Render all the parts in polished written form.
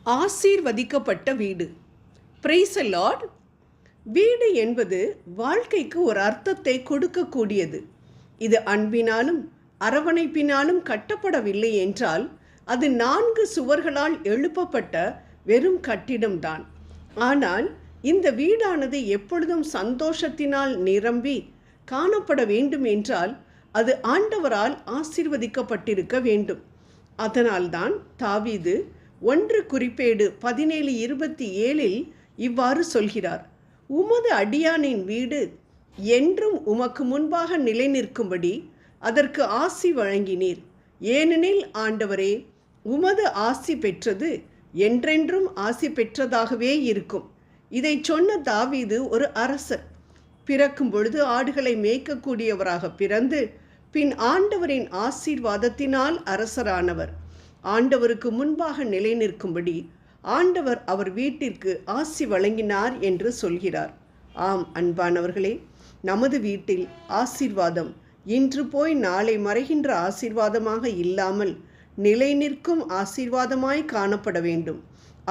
ஆசீர்வதிக்கப்பட்ட வீடு. Praise the Lord. வீடு என்பது வாழ்க்கைக்கு ஒரு அர்த்தத்தை கொடுக்கக்கூடியது. இது அன்பினாலும் அரவணைப்பினாலும் கட்டப்படவில்லை என்றால் அது 4 சுவர்களால் எழுப்பப்பட்ட வெறும் கட்டிடம்தான். ஆனால் இந்த வீடானது எப்பொழுதும் சந்தோஷத்தினால் நிரம்பி காணப்பட வேண்டும் என்றால் அது ஆண்டவரால் ஆசீர்வதிக்கப்பட்டிருக்க வேண்டும். அதனால்தான் தாவீது 1 குறிப்பேடு 17:27 இவ்வாறு சொல்கிறார்: உமது அடியானின் வீடு என்றும் உமக்கு முன்பாக நிலை நிற்கும்படி அதற்கு ஆசி வழங்கினீர். ஏனெனில் ஆண்டவரே, உமது ஆசி பெற்றது என்றென்றும் ஆசி பெற்றதாகவே இருக்கும். இதை சொன்ன தாவீது ஒரு அரசர். பிறக்கும் பொழுது ஆடுகளை மேய்க்கக்கூடியவராக பிறந்து பின் ஆண்டவரின் ஆசீர்வாதத்தினால் அரசரானவர். ஆண்டவருக்கு முன்பாக நிலை நிற்கும்படி ஆண்டவர் அவர் வீட்டிற்கு ஆசி வழங்கினார் என்று சொல்கிறார். ஆம் அன்பானவர்களே, நமது வீட்டில் ஆசீர்வாதம் இன்று போய் நாளை மறைகின்ற ஆசீர்வாதமாக இல்லாமல் நிலை நிற்கும் ஆசீர்வாதமாய் காணப்பட வேண்டும்.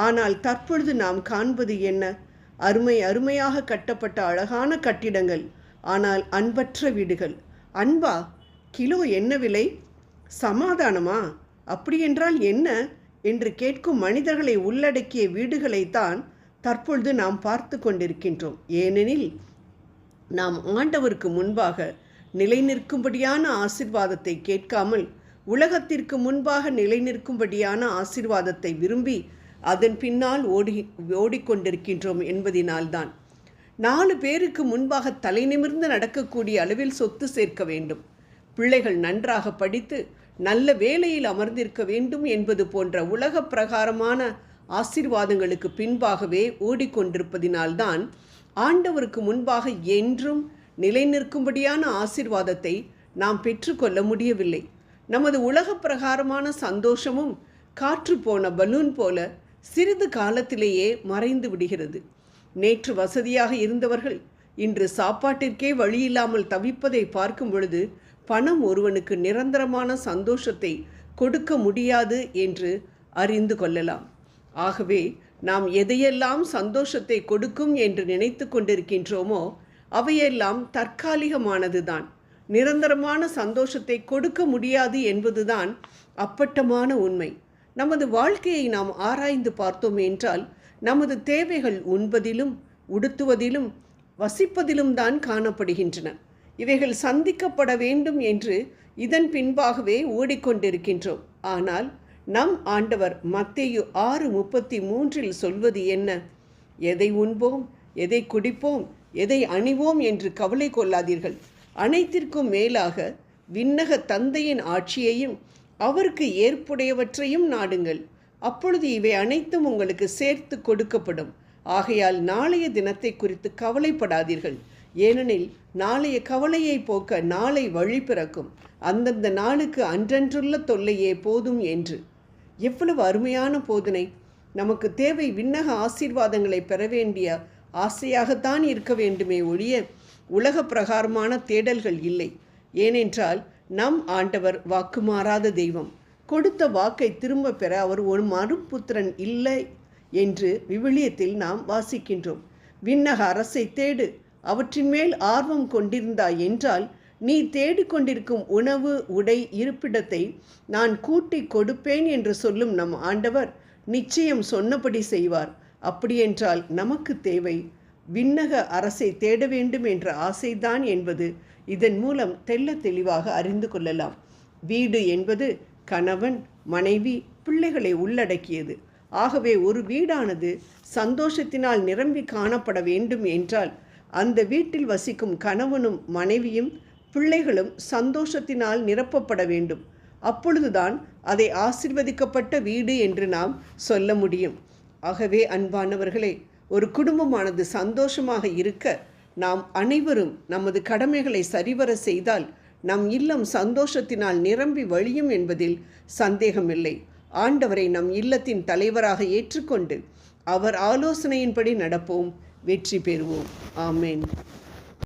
ஆனால் தற்பொழுது நாம் காண்பது என்ன? அருமையாக கட்டப்பட்ட அழகான கட்டிடங்கள், ஆனால் அன்பற்ற வீடுகள். அன்பா? கிலோ என்ன விலை? சமாதானமா? அப்படியென்றால் என்ன என்று கேட்கும் மனிதர்களை உள்ளடக்கிய வீடுகளைத்தான் தற்பொழுது நாம் பார்த்து கொண்டிருக்கின்றோம். ஏனெனில் நாம் ஆண்டவருக்கு முன்பாக நிலை நிற்கும்படியான ஆசீர்வாதத்தை கேட்காமல் உலகத்திற்கு முன்பாக நிலை நிற்கும்படியான ஆசீர்வாதத்தை விரும்பி அதன் பின்னால் ஓடிக்கொண்டிருக்கின்றோம் என்பதினால்தான். 4 பேருக்கு முன்பாக தலை நிமிர்ந்து நடக்கக்கூடிய அளவில் சொத்து சேர்க்க வேண்டும், பிள்ளைகள் நன்றாக படித்து நல்ல வேலையில் அமர்ந்திருக்க வேண்டும் என்பது போன்ற உலக பிரகாரமான ஆசீர்வாதங்களுக்கு பின்பாகவே ஓடிக்கொண்டிருப்பதினால்தான் ஆண்டவருக்கு முன்பாக என்றும் நிலை நிற்கும்படியான ஆசீர்வாதத்தை நாம் பெற்றுக்கொள்ள முடியவில்லை. நமது உலக பிரகாரமான சந்தோஷமும் காற்று போன பலூன் போல சிறிது காலத்திலேயே மறைந்து விடுகிறது. நேற்று வசதியாக இருந்தவர்கள் இன்று சாப்பாட்டிற்கே வழியில்லாமல் தவிப்பதை பார்க்கும் பொழுது பணம் ஒருவனுக்கு நிரந்தரமான சந்தோஷத்தை கொடுக்க முடியாது என்று அறிந்து கொள்ளலாம். ஆகவே நாம் எதையெல்லாம் சந்தோஷத்தை கொடுக்கும் என்று நினைத்து கொண்டிருக்கின்றோமோ அவையெல்லாம் தற்காலிகமானதுதான். நிரந்தரமான சந்தோஷத்தை கொடுக்க முடியாது என்பதுதான் அப்பட்டமான உண்மை. நமது வாழ்க்கையை நாம் ஆராய்ந்து பார்த்தோம் என்றால் நமது தேவைகள் உண்பதிலும் உடுத்துவதிலும் வசிப்பதிலும் தான் காணப்படுகின்றன. இவைகள் சந்திக்கப்பட வேண்டும் என்று இதன் பின்பாகவே ஓடிக்கொண்டிருக்கின்றோம். ஆனால் நம் ஆண்டவர் மத்தேயு 6:33 சொல்வது என்ன? எதை உண்போம், எதை குடிப்போம், எதை அணிவோம் என்று கவலை கொள்ளாதீர்கள். அனைத்திற்கும் மேலாக விண்ணக தந்தையின் ஆட்சியையும் அவருக்கு ஏற்புடையவற்றையும் நாடுங்கள். அப்பொழுது இவை அனைத்தும் உங்களுக்கு சேர்த்து கொடுக்கப்படும். ஆகையால் நாளைய தினத்தை குறித்து கவலைப்படாதீர்கள். ஏனெனில் நாளைய கவலையை போக்க நாளை வழி பிறக்கும். அந்தந்த நாளுக்கு அன்றன்றுள்ள தொல்லையே போதும் என்று. எவ்வளவு அருமையான போதனை! நமக்கு தேவை விண்ணக ஆசீர்வாதங்களை பெற வேண்டிய ஆசையாகத்தான் இருக்க வேண்டுமே ஒழிய உலக பிரகாரமான தேடல்கள் இல்லை. ஏனென்றால் நம் ஆண்டவர் வாக்கு மாறாத தெய்வம். கொடுத்த வாக்கை திரும்ப பெற அவர் ஒரு மறுபுத்திரன் இல்லை என்று விவிலியத்தில் நாம் வாசிக்கின்றோம். விண்ணக அரசை தேடு, அவற்றின் மேல் ஆர்வம் கொண்டிருந்தாய் என்றால் நீ தேடிக்கொண்டிருக்கும் உணவு, உடை, இருப்பிடத்தை நான் கூட்டி கொடுப்பேன் என்று சொல்லும் நம் ஆண்டவர் நிச்சயம் சொன்னபடி செய்வார். அப்படியென்றால் நமக்கு தேவை விண்ணக அரசை தேட வேண்டும் என்ற ஆசைதான் என்பது இதன் மூலம் தெள்ள தெளிவாக அறிந்து கொள்ளலாம். வீடு என்பது கணவன், மனைவி, பிள்ளைகளை உள்ளடக்கியது. ஆகவே ஒரு வீடானது சந்தோஷத்தினால் நிரம்பி காணப்பட வேண்டும் என்றால் அந்த வீட்டில் வசிக்கும் கணவனும் மனைவியும் பிள்ளைகளும் சந்தோஷத்தினால் நிரப்பப்பட வேண்டும். அப்பொழுதுதான் அதை ஆசீர்வதிக்கப்பட்ட வீடு என்று நாம் சொல்ல முடியும். ஆகவே அன்பானவர்களே, ஒரு குடும்பமானது சந்தோஷமாக இருக்க நாம் அனைவரும் நமது கடமைகளை சரிவர செய்தால் நம் இல்லம் சந்தோஷத்தினால் நிரம்பி வழியும் என்பதில் சந்தேகமில்லை. ஆண்டவரை நம் இல்லத்தின் தலைவராக ஏற்றுக்கொண்டு அவர் ஆலோசனையின்படி நடப்போம், வெற்றி பெறுவோம். ஆமென்.